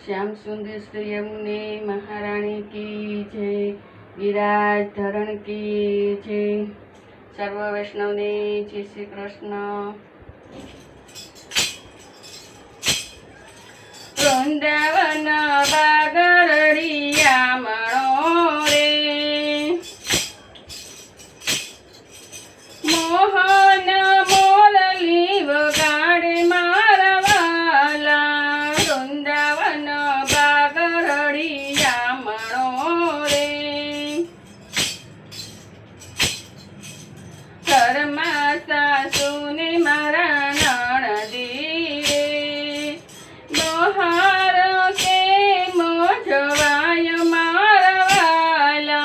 श्याम सुंदर श्री यमुने महारानी की जय। विराज धरण की जय। सर्व वैष्णव ने जय श्री कृष्ण। वृंदावन बागरड़िया मणो रे, मोहन मोरली वगाड़े मारवाला। वृंदावन बागरड़िया मणो रे, घरमा सासुने मारा नणदी रे, बहार के मोजवाय मारवाला।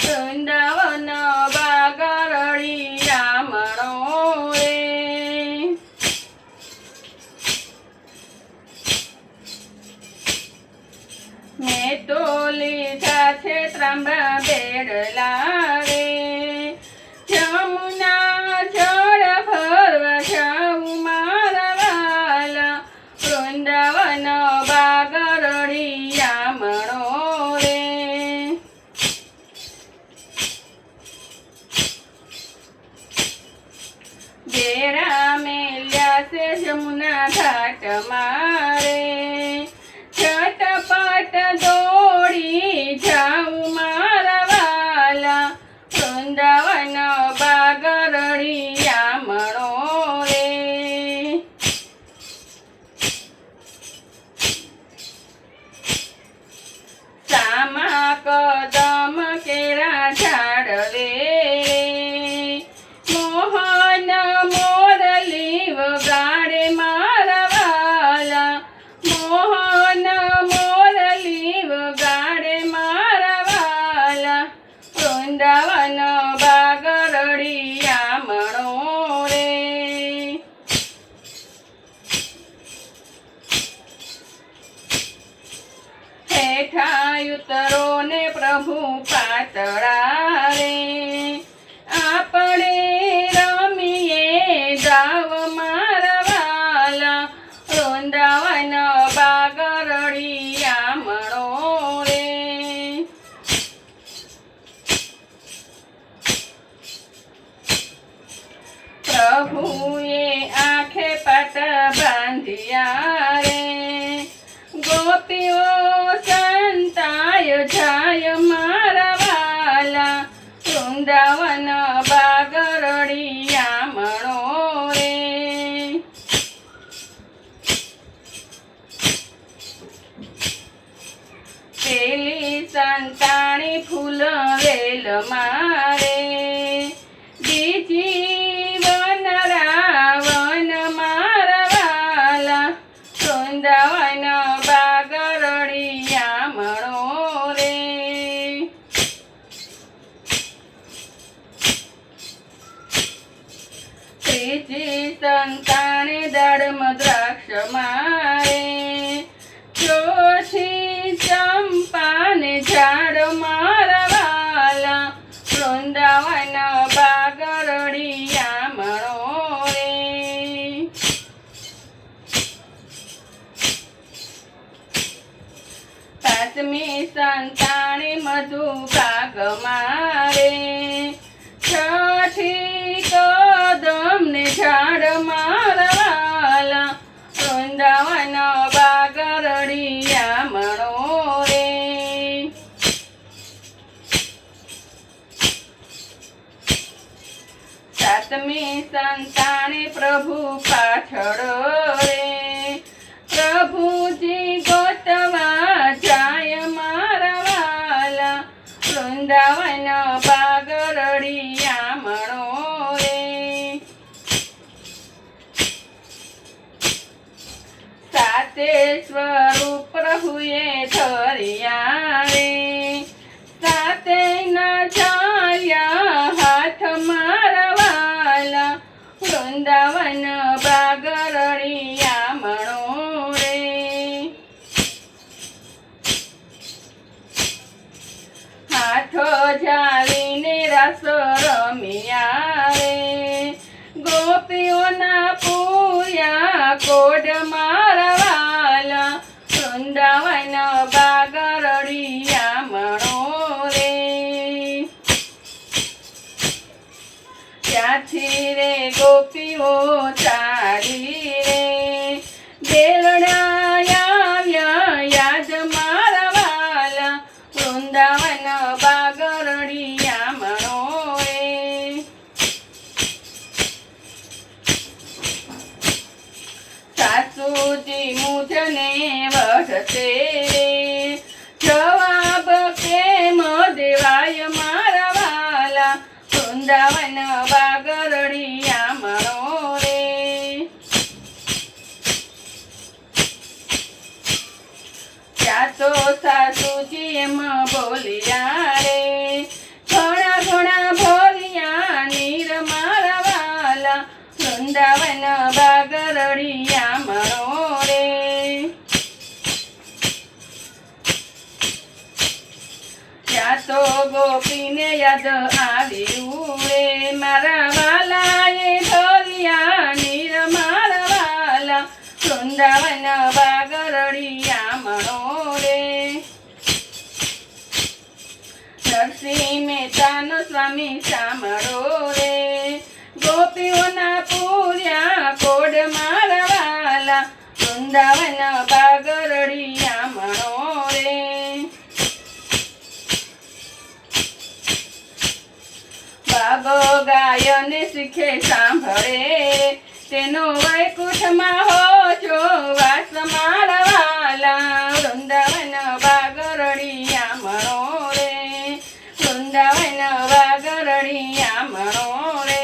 वृंदावन बागरड़िया मणो रे, मैं तो लीधा छे ત્રાંબા બેડલા રે, જમુના જળ ભરવા જાઉં મારવાલા। વૃંદાવન બાગરड़िया મણો રે, બેરા મેલ્યા છે જમુના ઘાટ મારે, झटपट दौड़ी जाऊं मारवाला। वृंदावन बागरड़िया मणो रे, सामा कदम केरा झाड़वे, मोहन मोरली वगाड़े मारवाला। मोहन मोरली वगाड़े मारवाला। वृंदावन बागरड़िया मणो रे, हेठा उतरो ने प्रभु पातळा रे, आपणे रमीए जाव मारवाला। वृंदावन बागरड़िया मणो रे, प्रभुए आंखे पाट बांधिया रे, गोपीओ संताय जाय मारवाला। वृंदावन बागरड़िया मणो रे, पेली संताणी फूल वेल मारे, बीजी वन रावण मारवाला। वृंदावन बागरड़िया मणो रे, त्रीजी संताणी दाड़म द्राक्ष मारे, चौथी चंपा ने झाड़ मारवाला। वृंदावन बागरड़िया मणो रे, पांचमी संताणी मधु बाग मारे, छठी कदम ने झाड़ मारवाला। वृंदावन बागरड़िया मणो रे, सातमी संताणी प्रभु पाछड़ रे, प्रभुजी गोतवा जाय मारवाला। वृंदावन बागरड़िया मणो रे, साते स्वरूप प्रभुए धरिया रे, साते न चाल्या हाथ मारवाला। वृंदावन बागरड़िया मणो रे, हाथ जावीने रस रमिया रे, गोपीओना पूया कोड मारवाला। वृंदावन આવી રે ગોપીઓ ચાલી રે બેલડા આવ્યા યાદ મારા વાલા વૃંદાવન બાગરડિયા મણો રે સાસુજી મુજને વઢશે રે જવાબ કેમ દેવાય મારા વાલા વૃંદાવન બાગરડિયા મણો રે ત્યાં તો સાસુજી એમ બોલ્યા રે ઘણા ઘણા ભર્યા નીર મારા વાલા વૃંદાવન બાગરડિયા મણો રે ત્યાં તો ગોપીને યાદ આવ્યું રે મારા વાલાએ ભર્યા નીર મારા વાલા વૃંદાવન બાગરડિયા મણો રે નરસિંહ મહેતાનો સ્વામી સાંભળો રે ગોપીઓના પૂર્યા કોડ મારા વાલા વૃંદાવન બાગરડિયા મણો રે બાબો ગાયન શીખે સાંભળે તેનો વૈકુંઠમાં હો છો વાસ મારા વાલા વૃંદાવન બાગરડિયા મણો રે વૃંદાવન બાગરડિયા મણો રે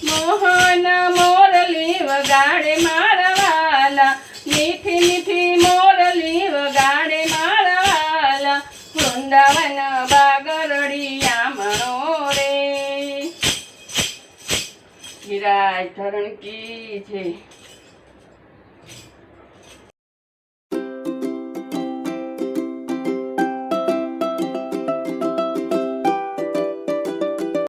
મોહન મોરલી વગાડે મારા વાલા મીઠી મીઠી મોરલી વગાડે મારા વાલા વૃંદાવન બાગરડિયા મણો રે ગિરાજ ધરણ કી જય।